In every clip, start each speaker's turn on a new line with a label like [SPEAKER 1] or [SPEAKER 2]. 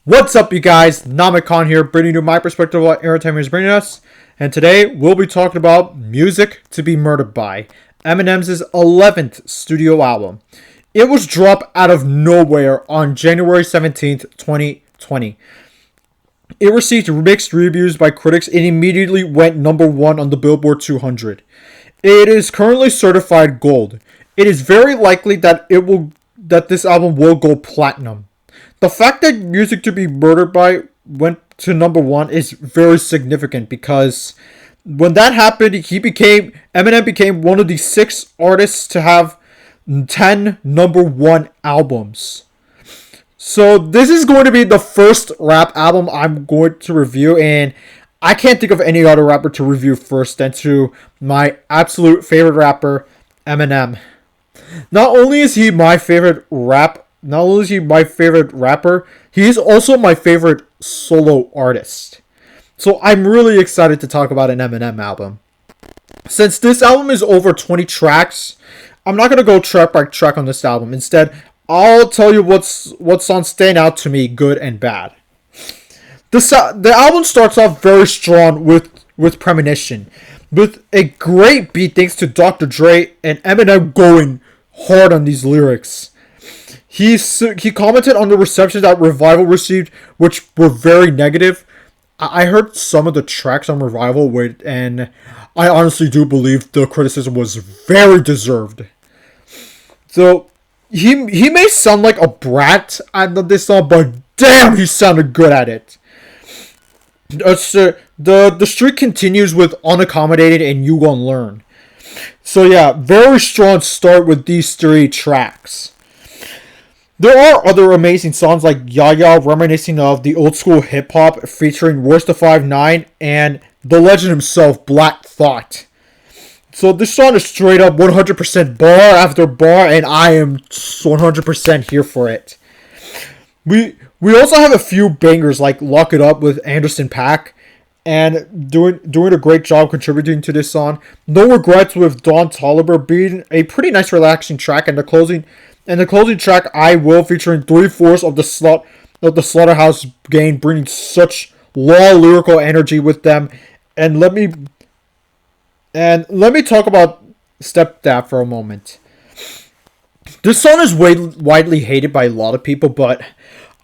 [SPEAKER 1] What's up, you guys? Namikon here, bringing you my perspective of what entertainment is bringing us. And today, we'll be talking about Music to Be Murdered By, Eminem's 11th studio album. It was dropped out of nowhere on January 17th, 2020. It received mixed reviews by critics and immediately went number one on the Billboard 200. It is currently certified gold. It is very likely that this album will go platinum. The fact that Music to Be Murdered By went to number one is very significant because when that happened, Eminem became one of the 6 artists to have 10 number one albums. So this is going to be the first rap album I'm going to review, and I can't think of any other rapper to review first than to my absolute favorite rapper, Eminem. Not only is he my favorite rapper, he is also my favorite solo artist. So I'm really excited to talk about an Eminem album. Since this album is over 20 tracks, I'm not going to go track by track on this album. Instead, I'll tell you what songs stand out to me, good and bad. The album starts off very strong with Premonition, with a great beat thanks to Dr. Dre and Eminem going hard on these lyrics. He commented on the reception that Revival received, which were very negative. I heard some of the tracks on Revival, and I honestly do believe the criticism was very deserved. So he may sound like a brat at this song, but damn, he sounded good at it. The streak continues with Unaccommodating and You Gon' Learn. So yeah, very strong start with these 3 tracks. There are other amazing songs like Yaya, reminiscing of the old school hip hop, featuring Royce da 5'9" and the legend himself, Black Thought. So this song is straight up 100% bar after bar, and I am 100% here for it. We also have a few bangers like Lock It Up with Anderson .Paak, and doing a great job contributing to this song. No Regrets with Don Toliver being a pretty nice relaxing track, and the closing track, I Will, featuring 3/4 of the Slaughterhouse Gang, bringing such raw lyrical energy with them. And let me talk about Stepdad for a moment. This song is widely hated by a lot of people, but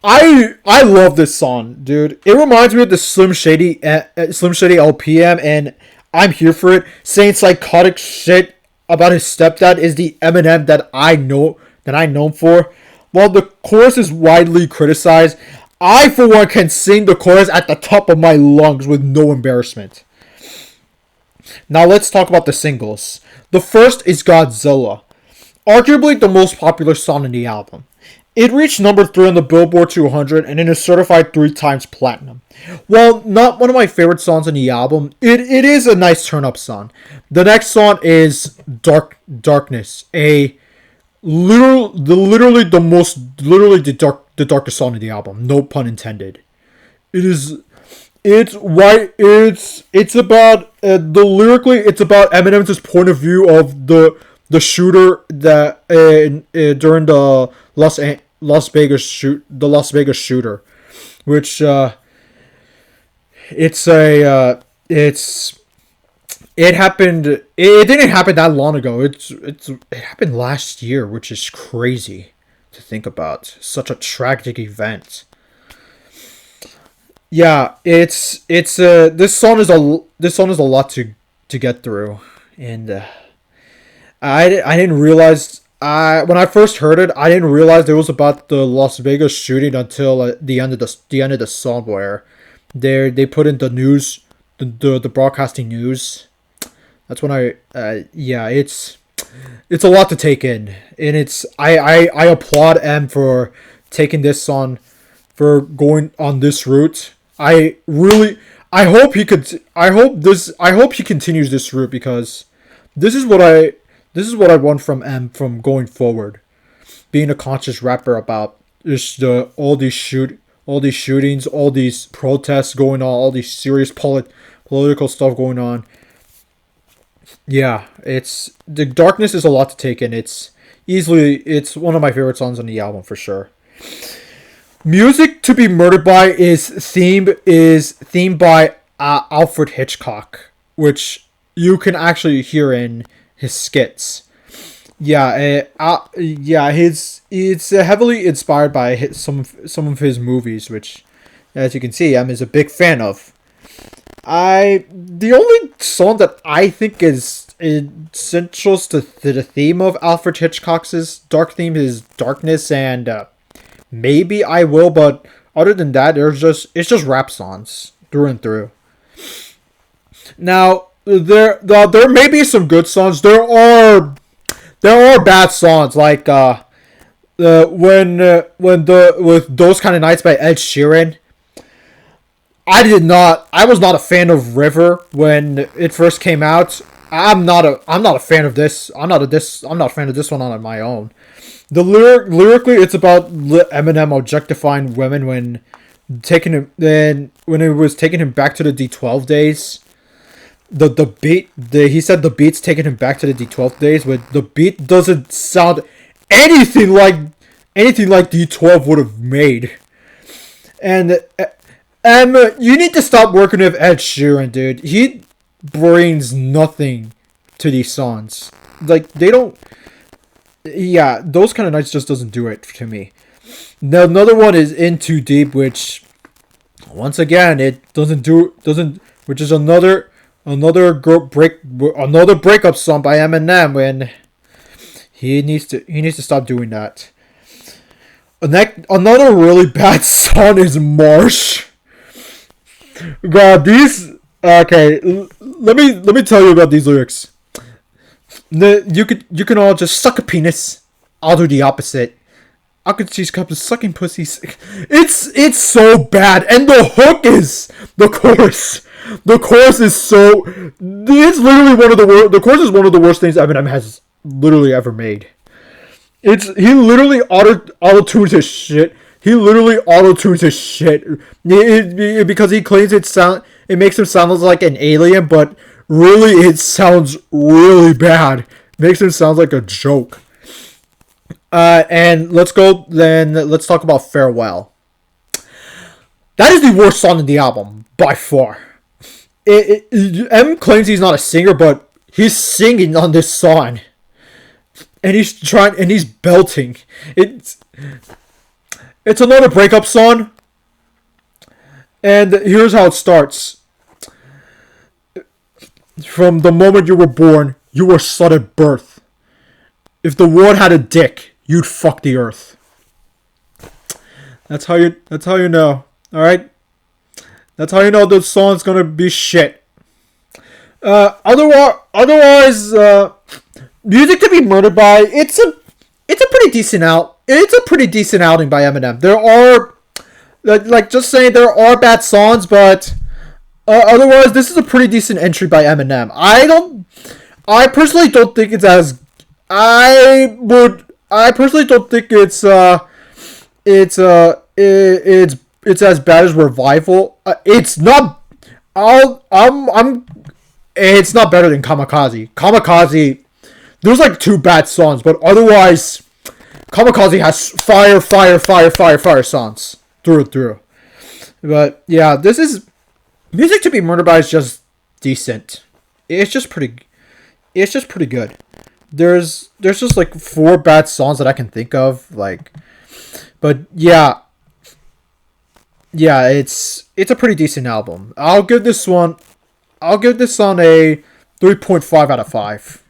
[SPEAKER 1] I love this song, dude. It reminds me of the Slim Shady LPM, and I'm here for it. Saying psychotic shit about his stepdad is the Eminem that I'm known for. While the chorus is widely criticized, I for one can sing the chorus at the top of my lungs with no embarrassment. Now let's talk about the singles. The first is Godzilla, arguably the most popular song in the album. It reached number 3 on the Billboard 200 and it is certified 3 times platinum. While not one of my favorite songs on the album, it is a nice turn-up song. The next song is Darkness, the darkest song in the album. No pun intended. It's about lyrically, it's about Eminem's point of view of the shooter that during the Las Vegas shooter, which it happened. It didn't happen that long ago. It happened last year, which is crazy to think about. Such a tragic event. Yeah, this song is a lot to get through, and I didn't realize. When I first heard it, I didn't realize it was about the Las Vegas shooting until the end of the song, where they put in the news, the broadcasting news. That's when it's a lot to take in, and I applaud M for taking this song, for going on this route. I hope he continues this route, because this is what I want from M from going forward. Being a conscious rapper about just all these shootings, all these protests going on, all these serious political stuff going on. Yeah, the Darkness is a lot to take in. It's one of my favorite songs on the album for sure. Music to be Murdered by is themed by Alfred Hitchcock, which you can actually hear in his skits. Yeah, yeah, his it's heavily inspired by some of his movies, which, as you can see, I'm is a big fan of. The only song that I think is essential to the theme of Alfred Hitchcock's dark theme is Darkness and maybe I Will, but other than that, it's just rap songs through and through. Now there may be some good songs. There are bad songs like when the with Those Kind of Nights by Ed Sheeran. I was not a fan of River when it first came out. I'm not a fan of this. I'm not a fan of this one on my own. Lyrically, it's about Eminem objectifying women when when it was taking him back to the D12 days. He said the beat's taking him back to the D12 days, but the beat doesn't sound anything like D12 would have made. And you need to stop working with Ed Sheeran, dude. He brings nothing to these songs. Like, they don't. Yeah, Those Kind of Nights just doesn't do it to me. Now, another one is In Too Deep, which, once again, it doesn't, which is another breakup song by Eminem when he needs to stop doing that. Another really bad song is Marsh. God, these. Okay, let me tell you about these lyrics. You can all just suck a penis. I'll do the opposite. I could see cups sucking pussies. It's so bad, and the hook is the chorus. The chorus is so. It's literally one of the worst. The chorus is one of the worst things Eminem has literally ever made. He literally auto-tunes his shit. He literally auto-tunes his shit because he claims it makes him sound like an alien, but really it sounds really bad. It makes him sound like a joke. And let's talk about Farewell. That is the worst song in the album by far. M claims he's not a singer, but he's singing on this song. And he's belting. It's another breakup song. And here's how it starts. From the moment you were born, you were slut at birth. If the world had a dick, you'd fuck the earth. That's how you know. Alright? That's how you know this song's gonna be shit. Otherwise, Music to be Murdered by, it's a pretty decent outing by Eminem. There are, just saying, there are bad songs, but otherwise, this is a pretty decent entry by Eminem. I personally don't think it's as, I personally don't think it's as bad as Revival. It's not, it's not better than Kamikaze. Kamikaze, there's like two bad songs, but otherwise, Kamikaze has fire songs through and through. But yeah, this is Music to be Murdered by is just decent. It's just pretty good. There's just like 4 bad songs that I can think of, but yeah, it's a pretty decent album. I'll give this one a 3.5 out of 5.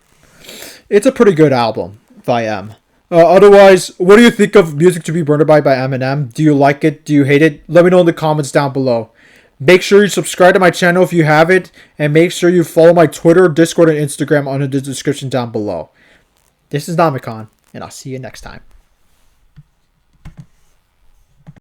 [SPEAKER 1] It's a pretty good album by M. Otherwise, what do you think of Music to be Murdered by Eminem? Do you like it? Do you hate it? Let me know in the comments down below. Make sure you subscribe to my channel if you haven't, and make sure you follow my Twitter, Discord, and Instagram under the description down below. This is Namicon, and I'll see you next time.